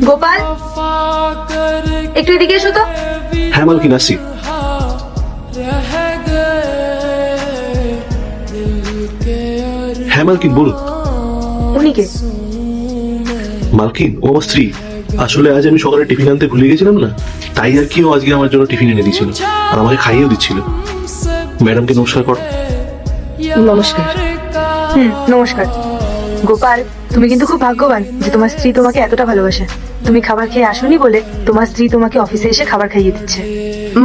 গোপাল, একটু এদিকে এসো তো। হ্যাঁ মালকিন, আসছি। হ্যাঁ মালকিন, বলুন। উনি কে? মালকিন, ও আমার স্ত্রী। আসলে আজ আমি সকালে টিফিন আনতে ভুলে গেছিলাম না, তাই আর কি ও আজকে আমার জন্য টিফিন এনে দিয়েছিল আর আমাকে খাইয়েও দিচ্ছিল। ম্যাডামকে নমস্কার কর। নমস্কার। নমস্কার। গোপাল, তুমি কিন্তু খুব ভাগ্যবান যে তোমার স্ত্রী তোমাকে এতটা ভালোবাসে। তুমি খাবার খেয়ে আসোনি বলে তোমার স্ত্রী তোমাকে অফিসে এসে খাবার খাইয়ে দিচ্ছে।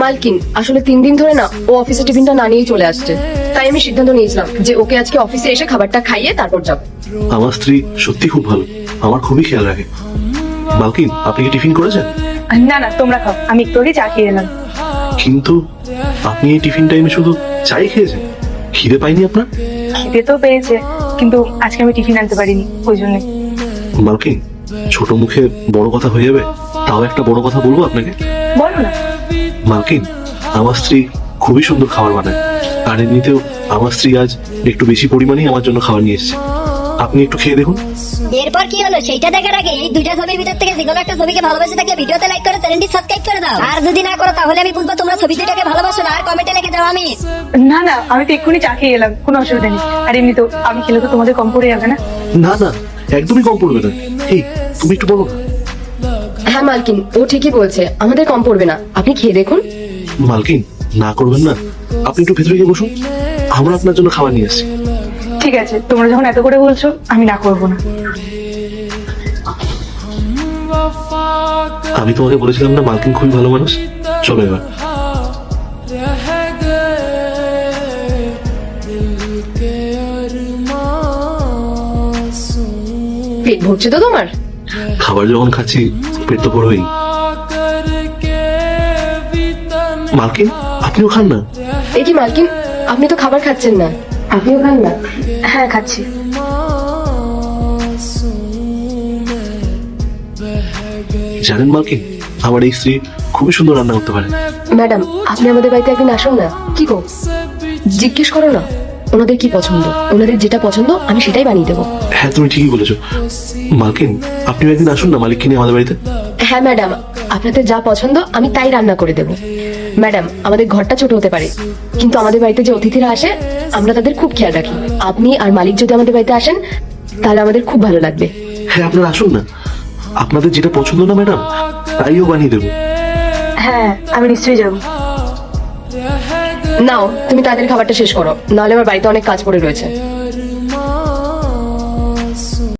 মালকিন, আসলে 3 দিন ধরে না ও অফিসে টিফিনটা না নিয়েই চলে আসছে, তাই আমি সিদ্ধান্ত নিয়েছিলাম যে ওকে আজকে অফিসে এসে খাবারটা খাইয়ে তারপর যাব। আমার স্ত্রী সত্যি খুব ভালো, আমার খুবই খেয়াল রাখে। মালকিন, আপনি কি টিফিন করেছেন? না না, তোমরা খাও, আমি একটু আগে চা খেয়ে এলাম। কিন্তু আপনি এই টিফিন টাইমে শুধু চাই খেয়েছেন, খিদে পাইনি আপনার? খিদে তো পেয়েছে, কিন্তু আজকে আমি টিফিন আনতে পারিনি, ওই জন্য। মালকিন, ছোট মুখে বড় কথা হয়ে যাবে, তাও একটা বড় কথা বলবো আপনাকে। বলো না। মালকিন, আমার স্ত্রী খুবই সুন্দর খাবার বানায়, আর এমনিতেও আমার স্ত্রী আজ একটু বেশি পরিমাণেই আমার জন্য খাবার নিয়ে এসেছে। আপনি একটু খেয়ে দেখুন। এরপর কি হলো সেইটা দেখার আগে এই দুইটা ছবির ভিতর থেকে যে কোনো একটা ছবিকে ভালোবাসে থাকলে ভিডিওতে লাইক করে চ্যানেলটি সাবস্ক্রাইব করে দাও। আর যদি না করো তাহলে আমি বুঝবো তোমরা ছবি দুইটাকে ভালোবাসো না। আর কমেন্টে লিখে যাও আমি। না না, আমি তো এক্ষুনি চা খেয়ে এলাম, কোনো অসুবিধা নেই। আর এমনি তো আমি খেলে তো তোমাদের কম পড়ে যাবে না। না না, একদমই কম পড়বে না। এই, তুমি একটু বলো না। হ্যাঁ মালকিন, ও ঠিকই বলছে, আমাদের কম পড়বে না, আপনি খেয়ে দেখুন। মালকিন, না করবেন না, আপনি একটু ভেতরে গিয়ে বসুন, আমরা আপনার জন্য খাবার নিয়ে আসছি। ঠিক আছে, তোমরা যখন এত করে বলছো আমি না করবো না। আমি তোমাকে বলেছিলাম না মালকিন খুবই ভালো মানুষ। চলো এবার। পেট ভরছে তো তোমার? খাবার যখন খাচ্ছি পেট তো পড়বেই। মালকিন, আপনিও খান না। এ কি মালকিন, আপনি তো খাবার খাচ্ছেন না, আপনিও খান না? হ্যাঁ, খাচ্ছি। জানেন মালকিন, আমার এই স্ত্রী খুবই সুন্দর রান্না করতে পারে। ম্যাডাম, আপনি আমাদের বাড়িতে একদিন আসুন না। কি গো, জিজ্ঞেস করো না ওনাদের কি পছন্দ, ওনাদের যেটা পছন্দ আমি সেটাই বানিয়ে দেবো। হ্যাঁ, তুমি ঠিকই বলেছো। মালকিন, আপনিও একদিন আসুন না মালিককে নিয়ে আমাদের বাড়িতে। হ্যাঁ ম্যাডাম, আপনাদের যা পছন্দ আমি তাই রান্না করে দেবো। ম্যাডাম, আমাদের ঘরটা ছোট হতে পারে, কিন্তু আমাদের বাড়িতে যে অতিথিরা আসে আমরা তাদের খুব খেয়াল রাখি। আপনি আর মালিক যদি আমাদের বাড়িতে আসেন তাহলে আমাদের খুব ভালো লাগবে। হ্যাঁ, আপনারা আসুন না, আপনাদের যেটা পছন্দ না ম্যাডাম তাইও বানিয়ে দেবো। হ্যাঁ, আমি নিশ্চয়ই যাবো। নাও, তুমি তাদের খাবারটা শেষ করো, নাহলে আমার বাড়িতে অনেক কাজ পড়ে রয়েছে।